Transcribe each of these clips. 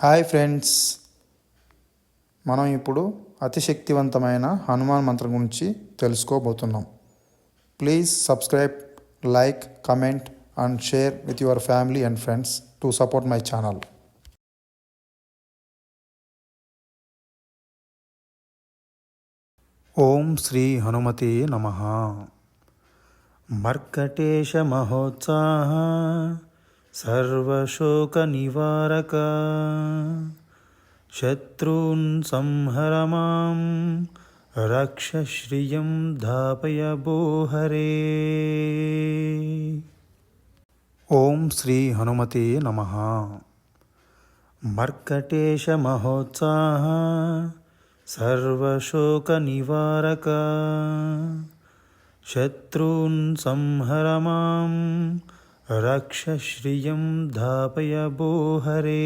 Hi friends, మనం ఇప్పుడు అతి శక్తివంతమైన హనుమాన్ మంత్రం గురించి తెలుసుకోబోతున్నాం. Please subscribe, like, comment and share with your family and friends to support my channel. ఓం శ్రీ హనుమతే నమః. మర్కటేశ మహోత్సాహ సర్వశోక నివారక శత్రూన్ సంహర మాం రక్ష శ్రియం ధాపయ భోహరే. ఓం శ్రీ హనుమతే నమః. మర్కటేశ మహోత్సాహ సర్వశోక నివారక శత్రూన్ సంహర మాం రక్ష శ్రియం ధాపయ భోహరే.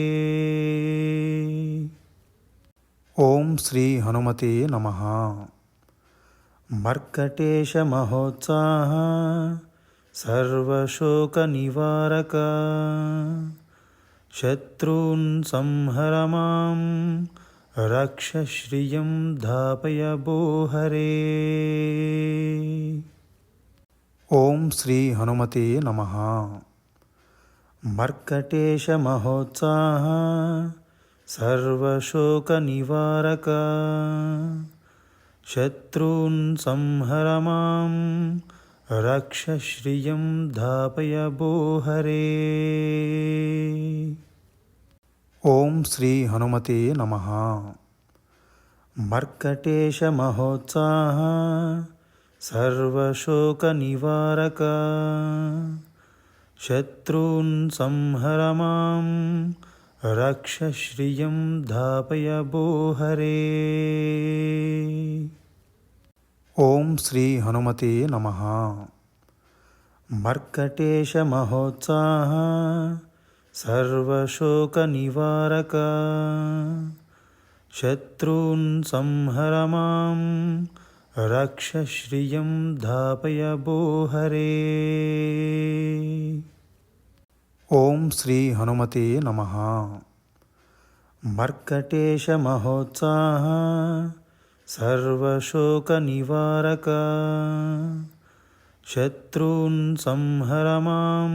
ఓం శ్రీ హనుమతే నమః. మర్కటేశ మహోత్సాహ సర్వశోక నివారక శత్రూన్ సంహర మాం రక్ష శ్రియం ధాపయ భోహరే. ఓం శ్రీ హనుమతే నమః. మర్కటేశ మహోత్సాహ సర్వశోక నివారక శత్రూన్ సంహర మాం రక్ష శ్రియం ధాపయ భోహరే. ఓం శ్రీ హనుమతే నమః. మర్కటేశ మహోత్సాహ సర్వశోక నివారక శత్రూన్ సంహర మాం రక్ష శ్రియం ధాపయ భోహరే. ఓం శ్రీ హనుమతే నమః. మర్కటేశ మహోత్సాహ సర్వశోక నివారక శత్రూన్ సంహర మాం రక్ష శ్రియం ధాపయ భోహరే. ఓం శ్రీ హనుమతే నమః. మర్కటేశ మహోత్సాహ సర్వశోక నివారక శత్రూన్ సంహర మాం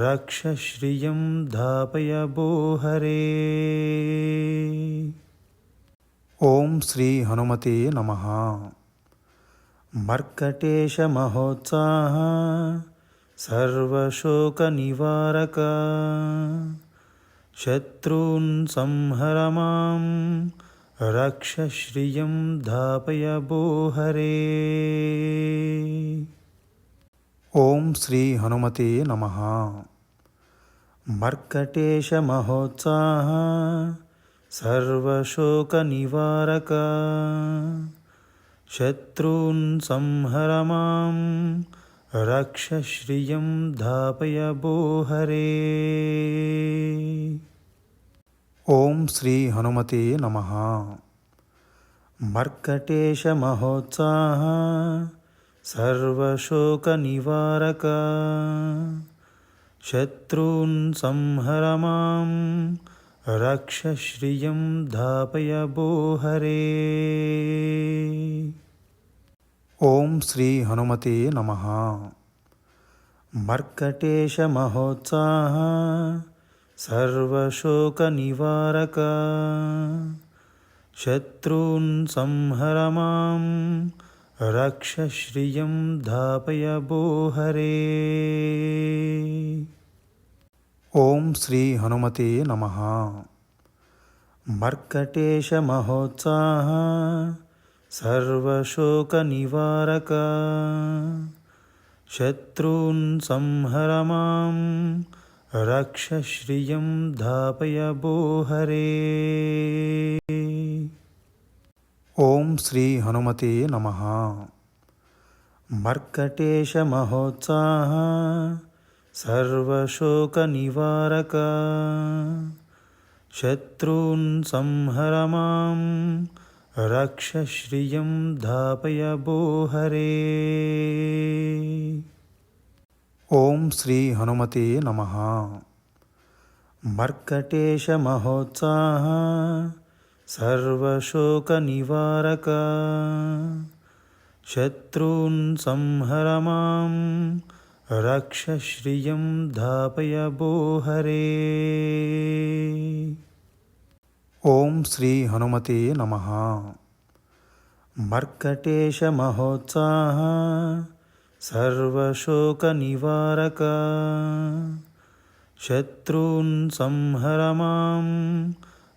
రక్ష శ్రియం ధాపయ భోహరే. ఓం శ్రీ హనుమతే నమః. మర్కటేశ మహోత్సాహ సర్వశోక నివారక శత్రూన్ సంహర మాం రక్ష శ్రియం ధాపయ భోహరే. ఓం శ్రీ హనుమతే నమః. మర్కటేశ మహోత్సాహ సర్వశోక నివారక శత్రూన్ సంహర మాం రక్ష శ్రియం ధాపయ భోహరే. ఓం శ్రీ హనుమతే నమః. మర్కటేశ మహోత్సాహ సర్వశోక నివారక శత్రూన్ సంహర మాం రక్ష శ్రియం ధాపయ భోహరే. ఓం శ్రీ హనుమతే నమః. మర్కటేశ మహోత్సాహ సర్వశోక నివారక శత్రూన్ సంహర మాం రక్ష శ్రియం ధాపయ భోహరే. ఓం శ్రీ హనుమతే నమః. మర్కటేశ మహోత్సాహ సర్వశోక నివారక శత్రూన్ సంహర మాం రక్ష శ్రియం ధాపయ భోహరే. ఓం శ్రీ హనుమతే నమః. మర్కటేశ మహోత్సాహ సర్వశోక నివారక శత్రూన్ సంహర మాం రక్ష శ్రియం ధాపయ భోహరే. ఓం శ్రీ హనుమతే నమః. मर्कटेशमहोत्साह सर्वशोकनिवारक शत्रून् संहर मां रक्ष श्रियं धापय भोहरे। ओम श्री हनुमते नमः। मर्कटेशमहोत्साह सर्वशोकनिवारक शत्रून् संहर मां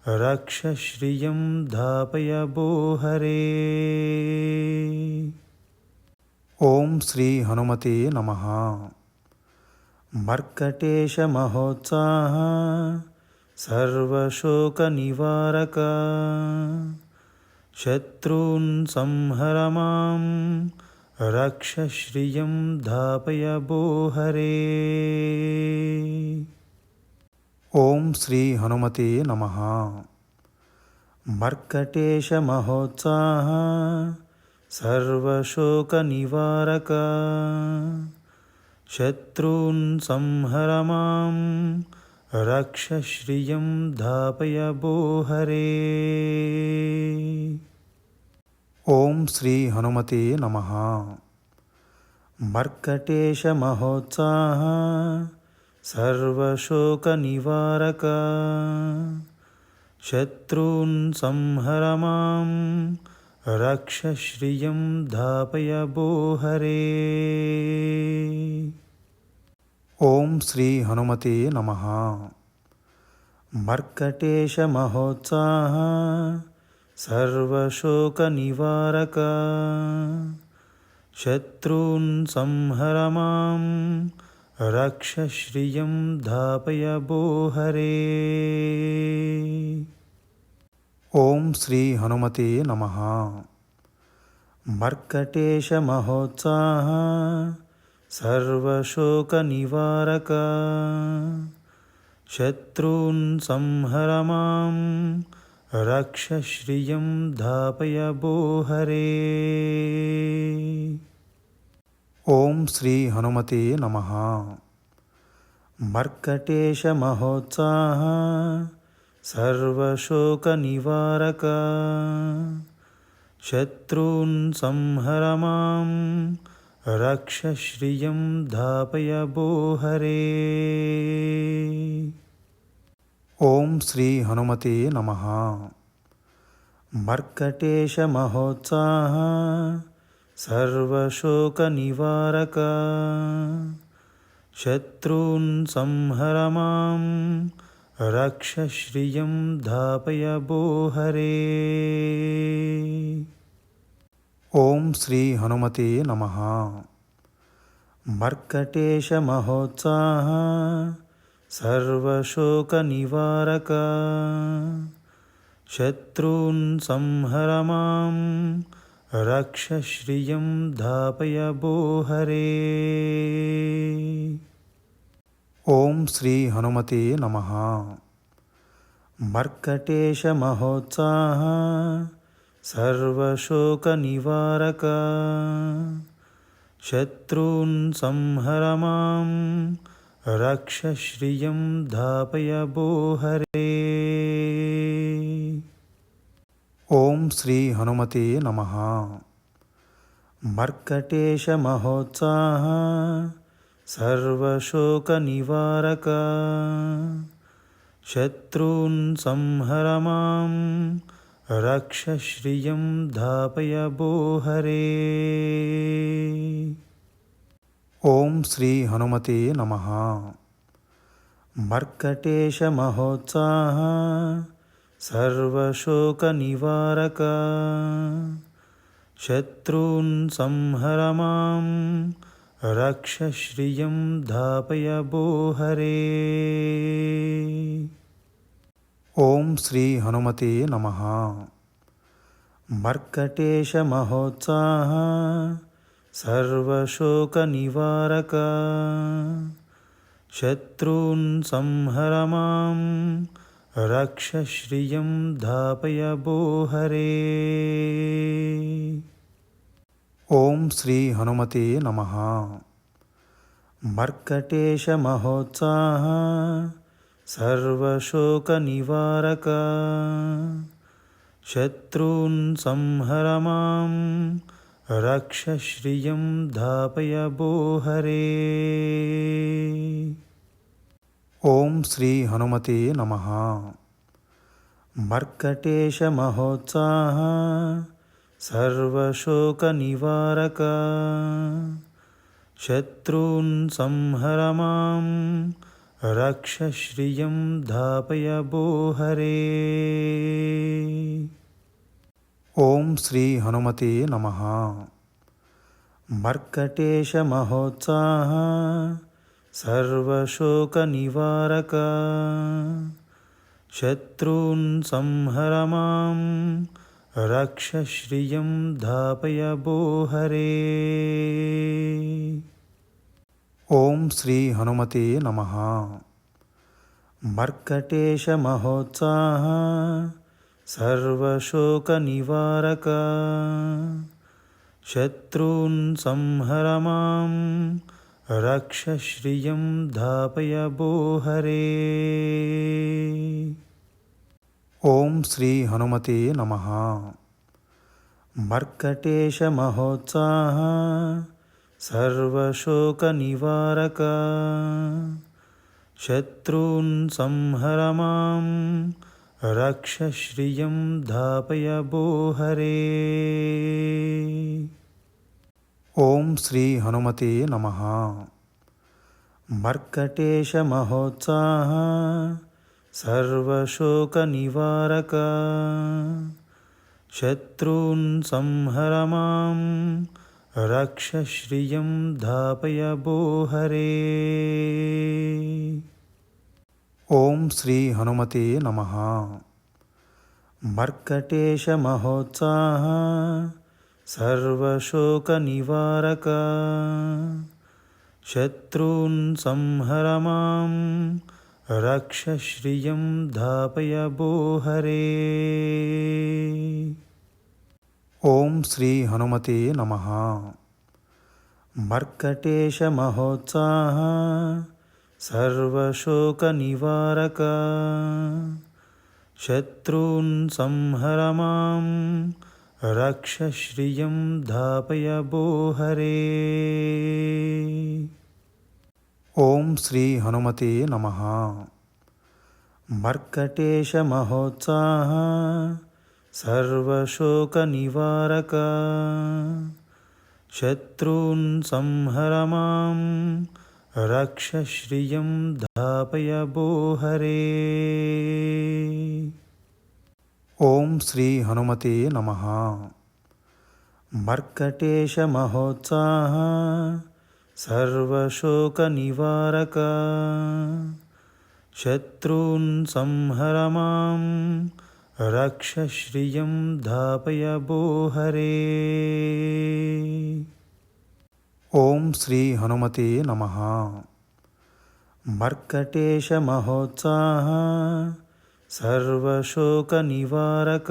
रक्ष श्रियं धापय भोहरे। ओम श्री हनुमते नमः। मर्कटेशमहोत्साह सर्वशोकनिवारक शत्रून् संहर मां रक्ष श्रियं धापय भोहरे। ओम श्री हनुमते नमः। मर्कटेशमहोत्साह सर्वशोकनिवारक शत्रून् संहर मां रक्ष श्रियं धापय भोहरे। ओम श्री हनुमते नमः। मर्कटेशमहोत्साह सर्वशोकनिवारक शत्रून् संहर मां रक्ष श्रियं धापय भोहरे। ओम श्री हनुमते नमः। मर्कटेशमहोत्साह सर्वशोकनिवारक शत्रून् संहर मां रक्ष श्रियं धापय भोहरे। ओम श्री हनुमते नमः। मर्कटेशमहोत्साह सर्वशोकनिवारक शत्रून् संहर मां रक्ष श्रियं धापय भोहरे। ओम श्री हनुमते नमः। मर्कटेशमहोत्साह सर्वशोकनिवारक शत्रून् संहर मां रक्ष श्रियं धापय भोहरे। ओम श्री हनुमते नमः। मर्कटेशमहोत्साह सर्वशोकनिवारक शत्रून् संहर मां रक्ष श्रियं धापय भोहरे। ओम श्री हनुमते नमः। मर्कटेशमहोत्साह सर्वशोकनिवारक शत्रून् संहर मां रक्ष श्रियं धापय भोहरे। ओम श्री हनुमते नमः। मर्कटेशमहोत्साह सर्वशोकनिवारक शत्रून् संहर मां रक्ष श्रियं धापय भोहरे। ओम श्री हनुमते नमः। मर्कटेशमहोत्साह सर्वशोकनिवारक शत्रून् संहर मां रक्ष श्रियं धापय भोहरे। ओम श्री हनुमते नमः। मर्कटेशमहोत्साह सर्वशोकनिवारक शत्रून् संहर मां रक्ष श्रियं धापय भोहरे। ओम श्री हनुमते नमः। मर्कटेशमहोत्साह सर्वशोकनिवारक शत्रून् संहर मां रक्ष श्रियं धापय भोहरे। ओम श्री हनुमते नमः। मर्कटेशमहोत्साह सर्वशोकनिवारक शत्रून् संहर मां रक्ष श्रियं धापय भो हरे। ओम श्री हनुमते नमः। मर्कटेश महोत्साह सर्वशोकनिवारक शत्रून् संहर मां रक्ष श्रियं धापय भो हरे। ओम श्री हनुमते नमः। मर्कटेश महोत्साह सर्वशोकनिवारक शत्रून् संहर मां रक्ष श्रियं धापय भो हरे। ओम श्री हनुमते नमः। मर्कटेश महोत्साह सर्वशोकनिवारक शत्रून् संहर मां रक्ष श्रियं धापय भो हरे। ओम श्री हनुमते नमः। मर्कटेश महोत्साह सर्वशोकनिवारक शत्रून् संहर मां रक्ष श्रियं धापय भो हरे। ओम श्री हनुमते नमः। मर्कटेश महोत्साह सर्वशोकनिवारक शत्रून् संहर मां रक्ष श्रियं धापय भो हरे। ओम श्री हनुमते नमः। मर्कटेश महोत्साह सर्वशोकनिवारक शत्रून् संहर मां रक्ष श्रियं धापय भो हरे। ओम श्री हनुमते नमः। मर्कटेश महोत्साह सर्वशोकनिवारक शत्रून् संहर मां रक्ष श्रियं धापय भो हरे। ओम श्री हनुमते नमः। मर्कटेश महोत्साह सर्वशोकनिवारक शत्रून् संहर मां रक्ष श्रियं धापय भो हरे। ओम श्री हनुमते नमः। मर्कटेश महोत्साह सर्वशोकनिवारक शत्रून् संहर मां रक्ष श्रियं धापय भो हरे। ओम श्री हनुमते नमः। मर्कटेश महोत्साह सर्वशोकनिवारक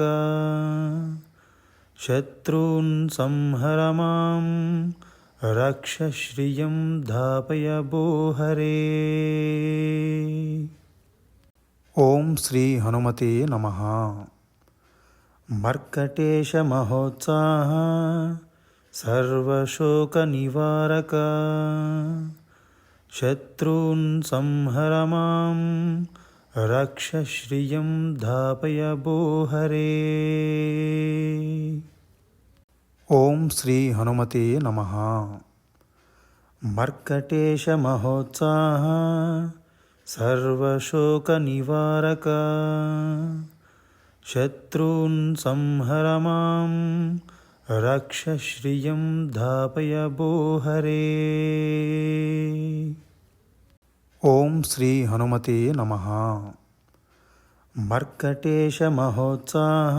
शत्रून् संहर मां रक्ष श्रियं धापय भो हरे। ओम श्री हनुमते नमः। मर्कटेश महोत्साह सर्वशोकनिवारक शत्रून् संहर मां रक्ष श्रियं धापय भो हरे। ओम श्री हनुमते नमः। मर्कटेश महोत्साह सर्वशोकनिवारक शत्रून् संहर मां रक्ष श्रियं धापय भो हरे। ओम श्री हनुमते नमः। मर्कटेश महोत्साह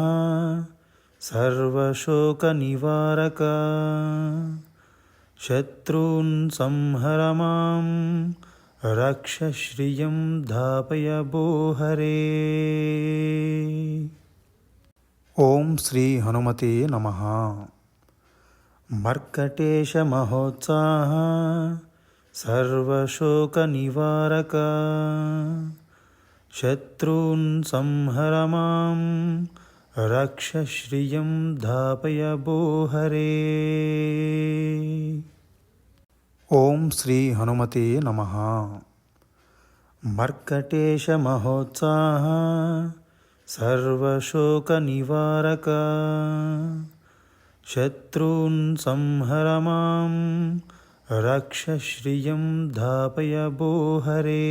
सर्वशोकनिवारक शत्रून् संहर मां रक्ष श्रियं धापय भो हरे। ओम श्री हनुमते नमः। मर्कटेश महोत्साह सर्वशोकनिवारक शत्रून् संहर मां रक्ष श्रियं धापय भोहरे। ఓం శ్రీ హనుమతే నమః. मर्कटेश महोत्साह सर्वशोक निवारक शत्रून् संहर मां रक्ष श्रियं धापय भोहरे।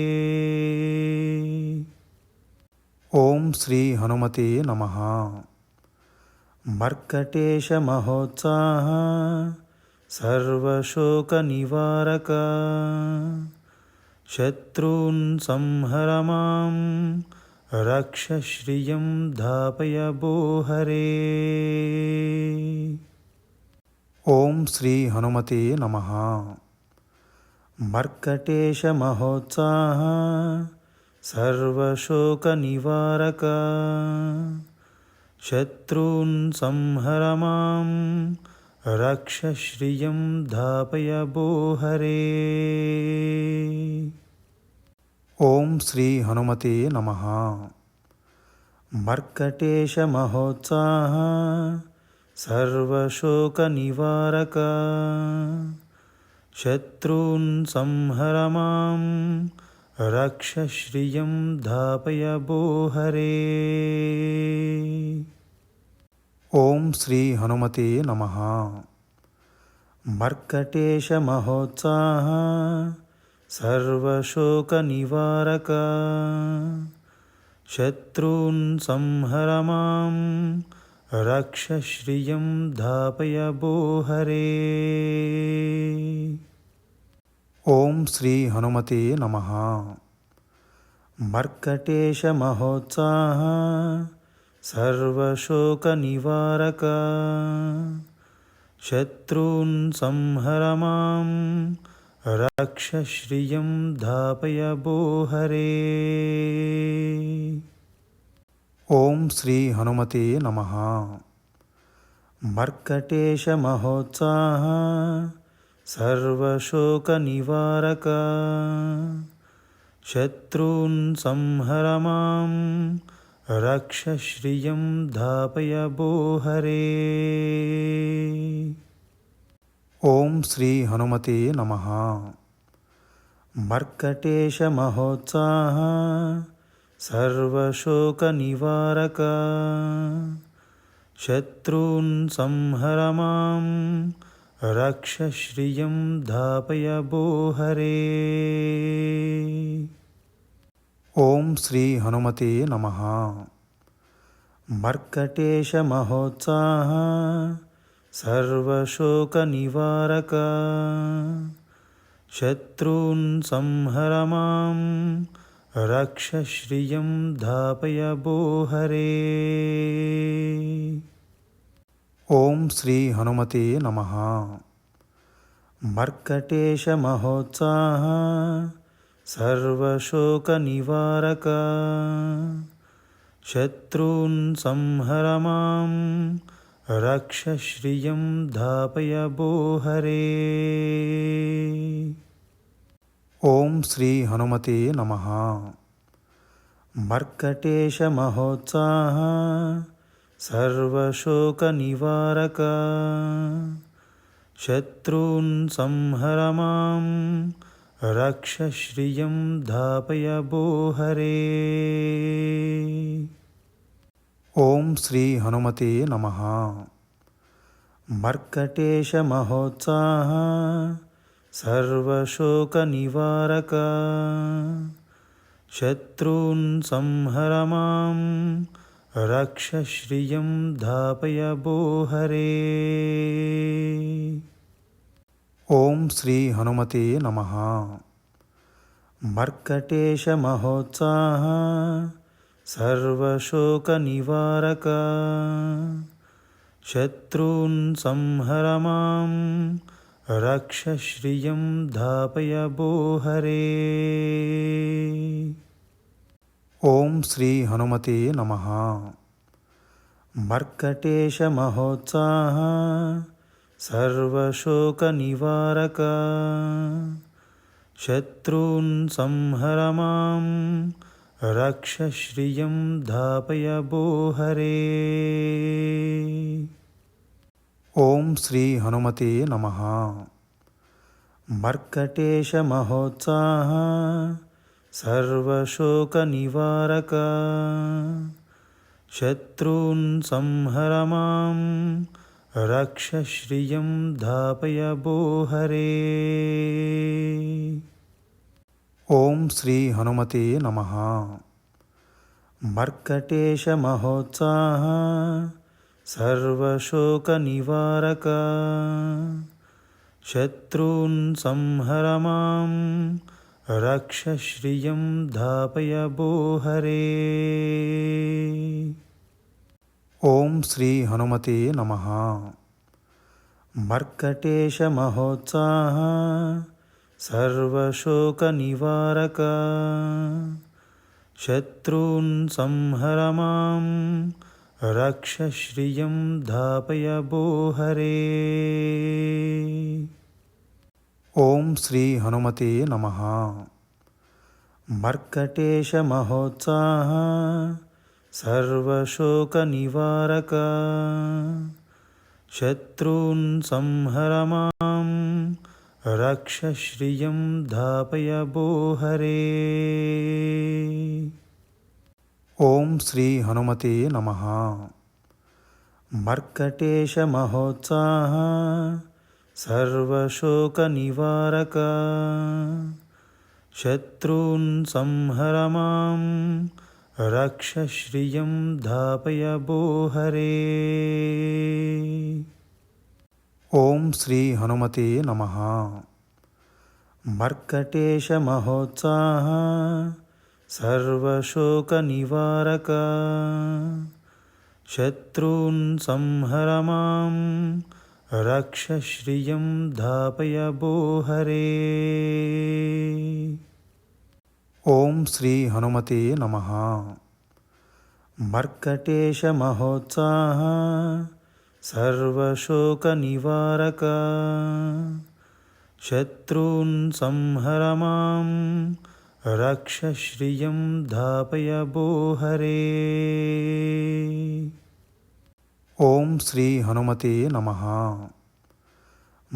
ఓం శ్రీ హనుమతే నమః. मर्कटेश महोत्साह सर्वशोक निवारक शत्रून् संहर मां रक्ष श्रियं धापय भोहरे। ఓం శ్రీ హనుమతే నమః. मर्कटेश महोत्साह सर्वशोक निवारक शत्रून् संहर मां रक्ष श्रियं धापय भोहरे। ఓం శ్రీ హనుమతే నమః. मर्कटेश महोत्साह सर्वशोक निवारक शत्रून् संहर मां रक्ष श्रियं धापय भोहरे। ఓం శ్రీ హనుమతే నమః. मर्कटेश महोत्साह सर्वशोक निवारक शत्रून् संहर मां रक्ष श्रियं धापय भोहरे। ఓం శ్రీ హనుమతే నమః. मर्कटेश महोत्साह सर्वशोक निवारक शत्रून् संहर मां रक्ष श्रियं धापय भोहरे। ఓం శ్రీ హనుమతే నమః. मर्कटेश महोत्साह सर्वशोक निवारक शत्रून् संहर मां रक्ष श्रियं धापय भोहरे। ఓం శ్రీ హనుమతే నమః. मर्कटेश महोत्साह सर्वशोक निवारक शत्रून् संहर मां रक्ष श्रियं धापय भोहरे। ఓం శ్రీ హనుమతే నమః. मर्कटेश महोत्साह सर्वशोक निवारक शत्रून् संहर मां रक्ष श्रियं धापय भोहरे। ఓం శ్రీ హనుమతే నమః. मर्कटेश महोत्साह सर्वशोक निवारक शत्रून् संहर मां रक्ष श्रियं धापय भोहरे। ఓం శ్రీ హనుమతే నమః. मर्कटेश महोत्साह सर्वशोक निवारक शत्रून् संहर मां रक्ष श्रियं धापय भोहरे। ఓం శ్రీ హనుమతే నమః. मर्कटेश महोत्साह सर्वशोक निवारक शत्रून् संहर मां रक्ष श्रियं धापय भोहरे। ఓం శ్రీ హనుమతే నమః. मर्कटेश महोत्साह सर्वशोक निवारक शत्रून् संहर मां रक्ष श्रियं धापय भोहरे। ఓం శ్రీ హనుమతే నమః. मर्कटेश महोत्साह सर्वशोक निवारक शत्रून् संहर मां रक्ष श्रियं धापय भो हरे। ఓం శ్రీ హనుమతే నమః. मर्कटेश महोत्साह सर्वशोकनिवारक शत्रून् संहर मां रक्ष श्रियं धापय भो हरे। ఓం శ్రీ హనుమతే నమః. मर्कटेश महोत्साह सर्वशोकनिवारक शत्रून् संहर मां रक्ष श्रियं धापय भो हरे। ఓం శ్రీ హనుమతే నమః. मर्कटेश महोत्साह सर्वशोकनिवारक शत्रून् संहर मां रक्ष श्रियं धापय भो हरे। ఓం శ్రీ హనుమతే నమః. मर्कटेश महोत्साह सर्वशोकनिवारक शत्रून् संहर मां रक्ष श्रियं धापय भो हरे। ఓం శ్రీ హనుమతే నమః. मर्कटेश महोत्साह सर्वशोकनिवारक शत्रून् संहर मां रक्ष श्रियं धापय भो हरे। ఓం శ్రీ హనుమతే నమః. मर्कटेश महोत्साह सर्वशोकनिवारक शत्रून् संहर मां रक्ष श्रियं धापय भो हरे। ఓం శ్రీ హనుమతే నమః. मर्कटेश महोत्साह सर्वशोकनिवारक शत्रून् संहर मां रक्ष श्रियं धापय भो हरे। ఓం శ్రీ హనుమతే నమః.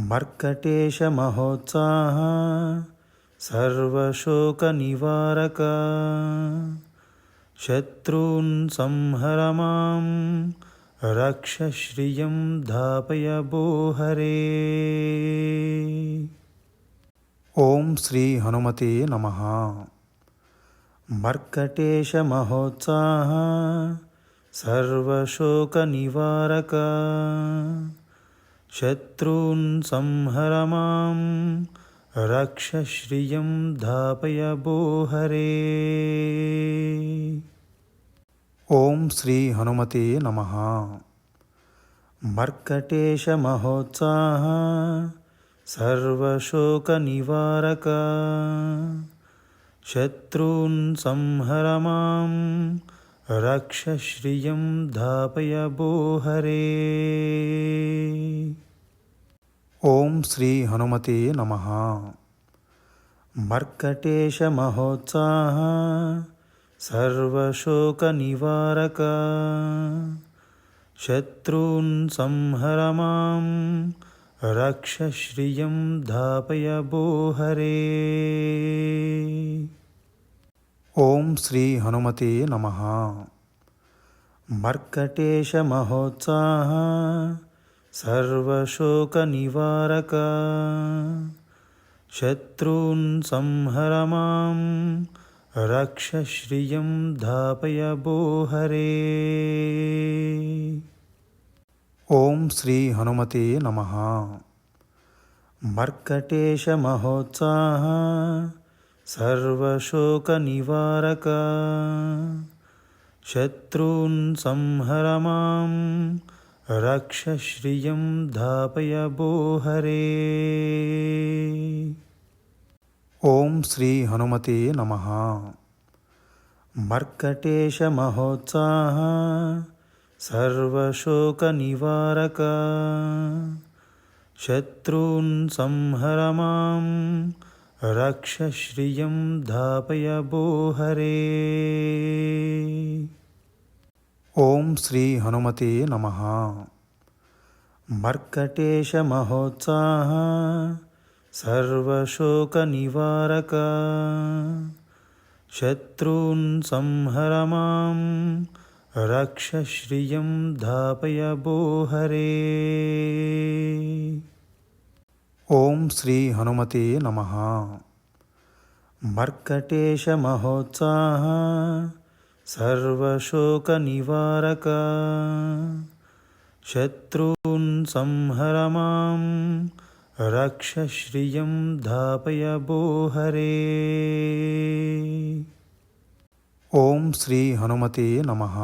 मर्कटेश महोत्साह सर्वशोकनिवारक शत्रून् संहर मां रक्ष श्रियं धापय भो हरे। ఓం శ్రీ హనుమతే నమః. मर्कटेश महोत्साह सर्वशोकनिवारक शत्रून् संहर मां रक्ष श्रियं धापय भो हरे। ఓం శ్రీ హనుమతే నమః. मर्कटेश महोत्साह सर्वशोकनिवारक शत्रून् संहर मां रक्ष श्रियं धापय भो हरे। ఓం శ్రీ హనుమతే నమః. मर्कटेश महोत्साह सर्वशोकनिवारक शत्रून् संहर मां रक्ष श्रियं धापय भो हरे। ఓం శ్రీ హనుమతే నమః. मर्कटेश महोत्साह सर्वशोकनिवारक शत्रून् संहर मां रक्ष श्रियं धापय भो हरे। ఓం శ్రీ హనుమతే నమః. मर्कटेश महोत्साह सर्वशोकनिवारक शत्रून् संहर मां रक्ष श्रियं धापय भो हरे। ఓం శ్రీ హనుమతే నమః. मर्कटेश महोत्साह सर्वशोकनिवारक शत्रून् संहर मां रक्ष श्रियं धापय भो हरे। ఓం శ్రీ హనుమతే నమః. मर्कटेश महोत्साह सर्वशोकनिवारक शत्रून् संहर मां रक्ष श्रियं धापय भो हरे। ఓం శ్రీ హనుమతే నమః. मर्कटेश महोत्साह सर्वशोकनिवारक शत्रून् संहर मां रक्ष श्रियं धापय भो हरे। ఓం శ్రీ హనుమతే నమః.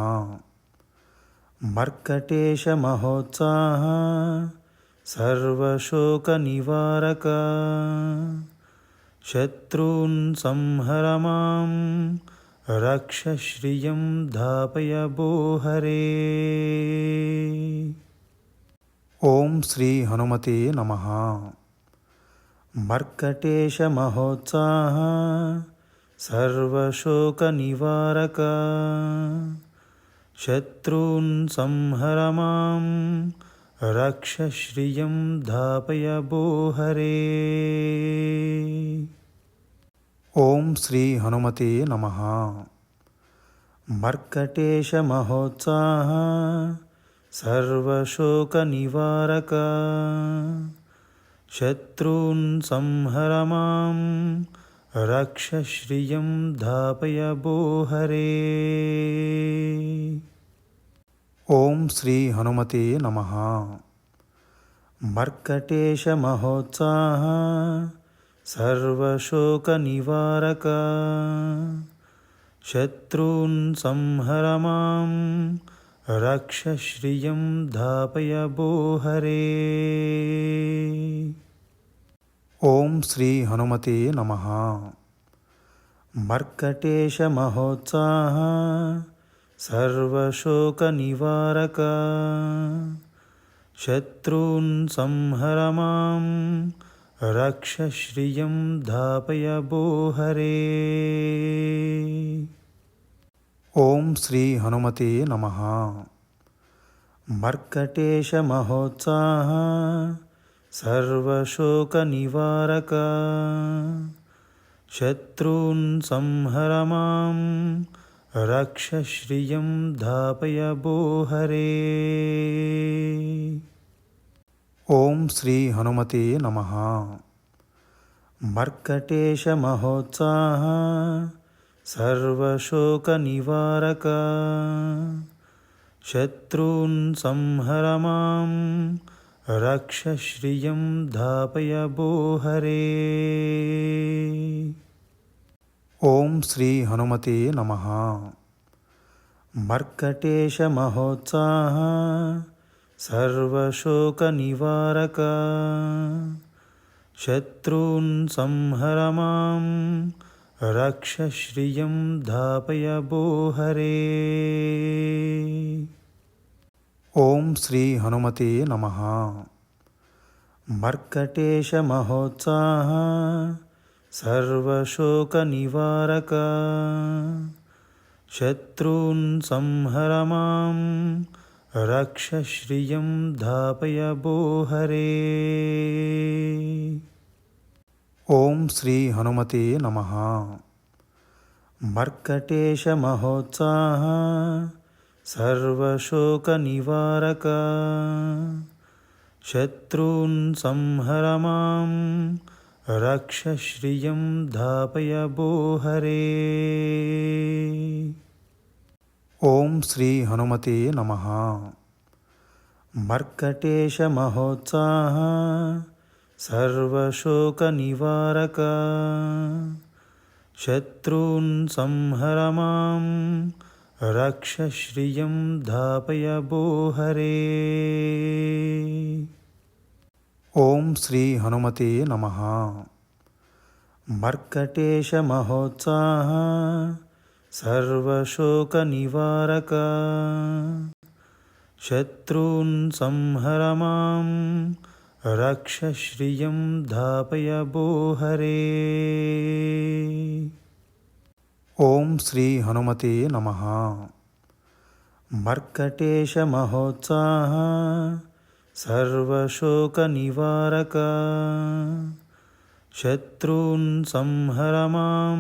मर्कटेश महोत्साह सर्वशोकनिवारक शत्रून् संहर मां रक्ष श्रियं धापय भो हरे। ఓం శ్రీ హనుమతే నమః. मर्कटेश महोत्साह सर्वशोकनिवारक शत्रून् संहर मां रक्ष श्रियं धापय भो हरे। ఓం శ్రీ హనుమతే నమః. मर्कटेश महोत्साह सर्वशोकनिवारक शत्रून् संहर मां रक्ष श्रियं धापय भो हरे। ఓం శ్రీ హనుమతే నమః. मर्कटेश महोत्साह सर्वशोकनिवारक शत्रून् संहर मां रक्ष श्रियं धापय भो हरे। ఓం శ్రీ హనుమతే నమః. मर्कटेश महोत्साह सर्वशोकनिवारक शत्रून् संहर मां रक्ष श्रियं धापय भो हरे। ఓం శ్రీ హనుమతే నమః. मर्कटेश महोत्साह सर्वशोकनिवारक शत्रून् संहर मां रक्ष श्रियं धापय भो हरे। ఓం శ్రీ హనుమతే నమః. मर्कटेश महोत्साह सर्वशोकनिवारक शत्रून् संहर मां रक्ष श्रियं धापय भो हरे। ఓం శ్రీ హనుమతే నమః. मर्कटेश महोत्साह सर्वशोकनिवारक शत्रून् संहर मां रक्ष श्रियं धापय भो हरे। ఓం శ్రీ హనుమతే నమః. मर्कटेश महोत्साह सर्वशोकनिवारक शत्रून् संहर मां रक्ष श्रियं धापय भो हरे। ఓం శ్రీ హనుమతే నమః. मर्कटेश महोत्साह सर्वशोकनिवारक शत्रून् संहर मां रक्ष श्रियं धापय भो हरे। ఓం శ్రీ హనుమతే నమః. मर्कटेश महोत्साह सर्वशोकनिवारक शत्रून् संहर मां रक्ष श्रियं धापय भो हरे। ఓం శ్రీ హనుమతే నమః. मर्कटेश महोत्साह सर्वशोकनिवारक शत्रून् संहर मां रक्ष श्रियं धापय भूहरे। ఓం శ్రీ హనుమతే నమః. मर्कटेश महोत्साह सर्वशोक निवारक शत्रून् संहर मां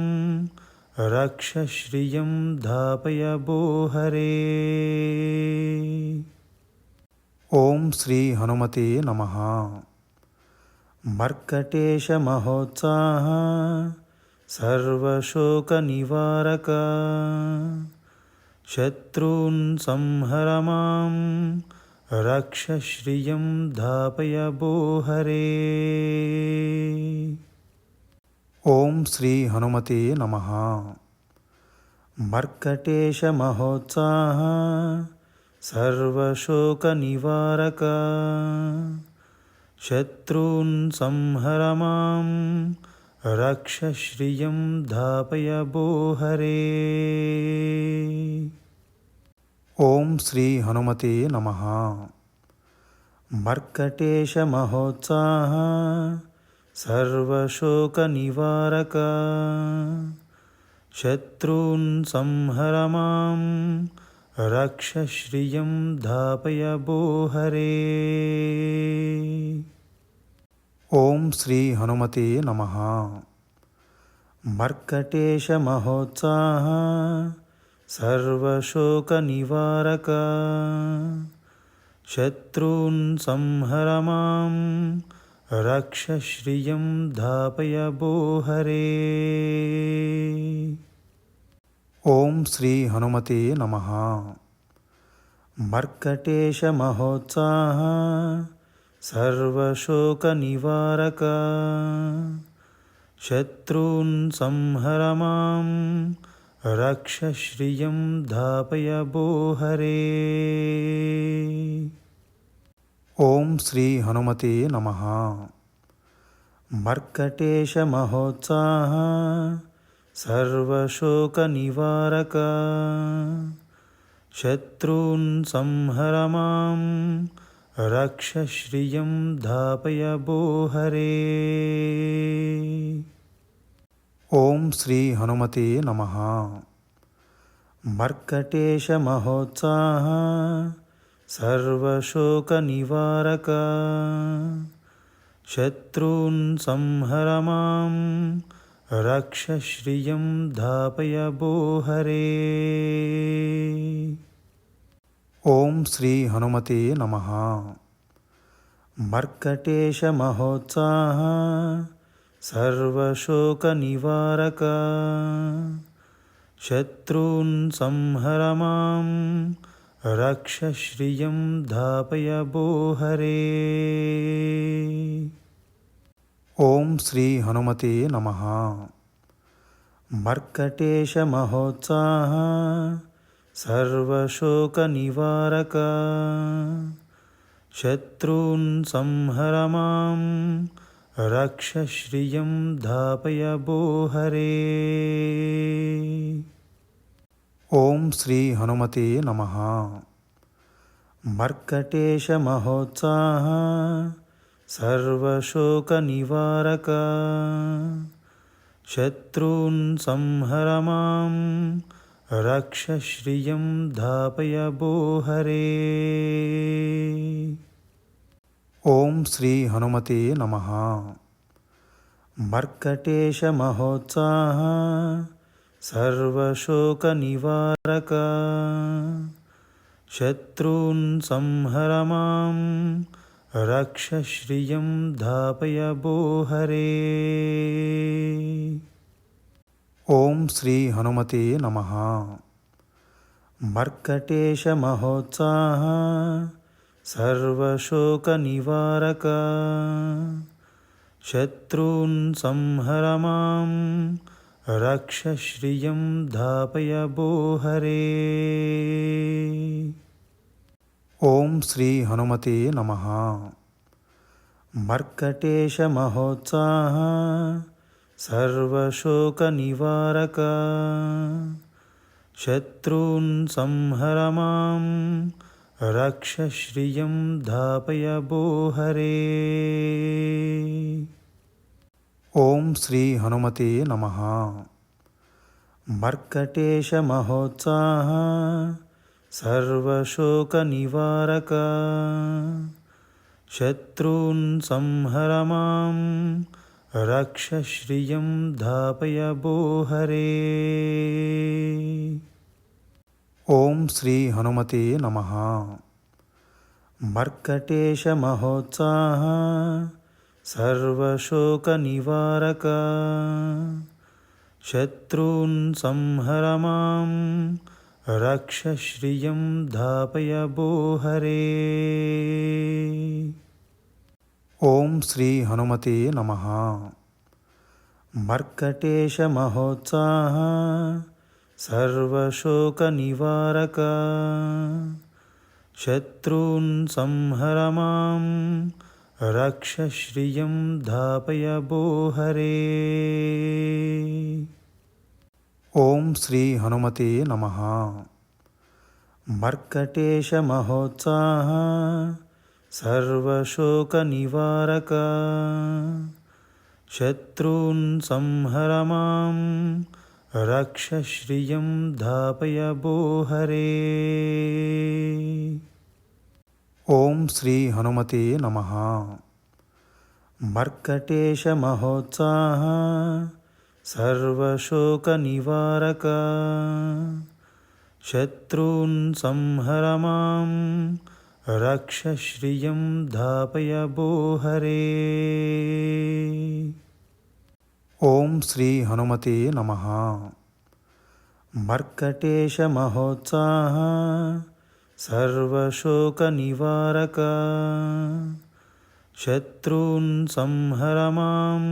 रक्ष श्रियं धापय भूहरे। ఓం శ్రీ హనుమతే నమః. मर्कटेश महोत्साह सर्वशोक निवारक शत्रून् संहर मां रक्ष श्रियं धापय भूहरे। ఓం శ్రీ హనుమతే నమః. मर्कटेश महोत्साह सर्वशोक निवारक शत्रून् संहर मां रक्ष श्रियं धापय भूहरे। ఓం శ్రీ హనుమతే నమః. मर्कटेश महोत्साह सर्वशोक निवारक शत्रून् संहर मां रक्ष श्रियं धापय भूहरे। ఓం శ్రీ హనుమతే నమః. मर्कटेश महोत्साह सर्वशोक निवारक शत्रून् संहर मां रक्ष श्रियं धापय भूहरे। ఓం శ్రీ హనుమతే నమః. मर्कटेश महोत्साह सर्वशोक निवारक शत्रून् संहर मां रक्ष श्रियं धापय भूहरे। ఓం శ్రీ హనుమతే నమః. मर्कटेश महोत्साह सर्वशोक निवारक शत्रून् संहर मां रक्ष श्रियं धापय भूहरे। ఓం శ్రీ హనుమతే నమః. मर्कटेश महोत्साह सर्वशोक निवारक शत्रून् संहर मां रक्ष श्रियं धापय भूहरे। ఓం శ్రీ హనుమతే నమః. मर्कटेश महोत्साह सर्वशोक निवारक शत्रून् संहर मां रक्ष श्रियं धापय भूहरे। ఓం శ్రీ హనుమతే నమః. मर्कटेश महोत्साह सर्वशोक निवारक शत्रून् संहर मां रक्ष श्रियं धापय भूहरे। ఓం శ్రీ హనుమతే నమః. मर्कटेश महोत्साह सर्वशोक निवारक शत्रून् संहर मां रक्ष श्रियं धापय भूहरे। ఓం శ్రీ హనుమతే నమః. मर्कटेश महोत्साह सर्वशोक निवारक शत्रून् संहर मां रक्ष श्रियं धापय भूहरे। ఓం శ్రీ హనుమతే నమః. मर्कटेश महोत्साह सर्वशोक निवारक शत्रून् संहर मां रक्ष श्रियं धापय भूहरे। ఓం శ్రీ హనుమతే నమః. मर्कटेश महोत्साह सर्वशोक निवारक शत्रून् संहर मां रक्ष श्रियं धापय भो हरे। ఓం శ్రీ హనుమతే నమః. मर्कटेश महोत्साह सर्वशोकनिवारक शत्रून् संहर मां रक्ष श्रियं धापय भो हरे। ఓం శ్రీ హనుమతే నమః. मर्कटेश महोत्साह सर्वशोकनिवारक शत्रून् संहर मां रक्ष श्रियं धापय भो हरे। ఓం శ్రీ హనుమతే నమః. मर्कटेश महोत्साह सर्वशोकनिवारक शत्रून् संहर मां रक्ष श्रियं धापय भो हरे। ఓం శ్రీ హనుమతే నమః. मर्कटेश महोत्साह सर्वशोकनिवारक शत्रून् संहर मां रक्ष श्रियं धापय भो हरे। ఓం శ్రీ హనుమతే నమః. मर्कटेश महोत्साह सर्वशोकनिवारक शत्रून् संहर मां रक्ष श्रियं धापय भो हरे। ఓం శ్రీ హనుమతే నమః. मर्कटेश महोत्साह सर्वशोकनिवारक शत्रून् संहर मां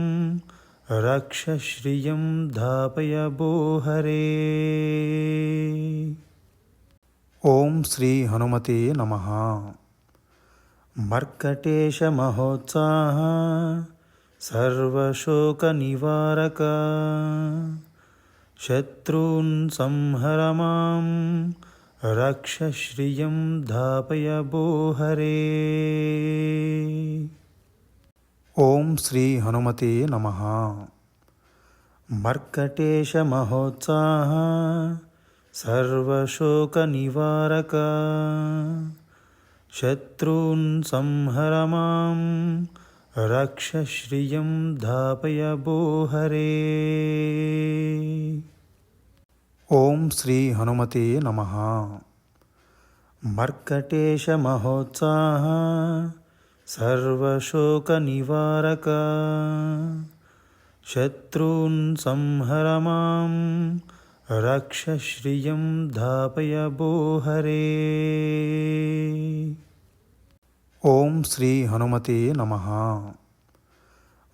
रक्ष श्रियं धापय भो हरे। ఓం శ్రీ హనుమతే నమః. मर्कटेश महोत्साह सर्वशोकनिवारक शत्रून् संहर मां रक्ष श्रियं धापय भो हरे। ఓం శ్రీ హనుమతే నమః. मर्कटेश महोत्साह सर्वशोकनिवारक शत्रून् संहर मां रक्ष श्रियं धापय भो हरे। ఓం శ్రీ హనుమతే నమః. मर्कटेश महोत्साह सर्वशोकनिवारक शत्रून् संहर मां रक्ष श्रियं धापय भो हरे। ఓం శ్రీ హనుమతే నమః.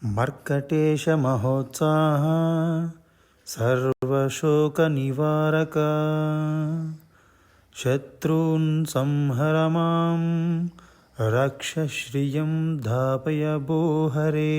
मर्कटेश महोत्साह सर्वशोकनिवारक शत्रून् संहर मां रक्ष श्रियं धापय भो हरे।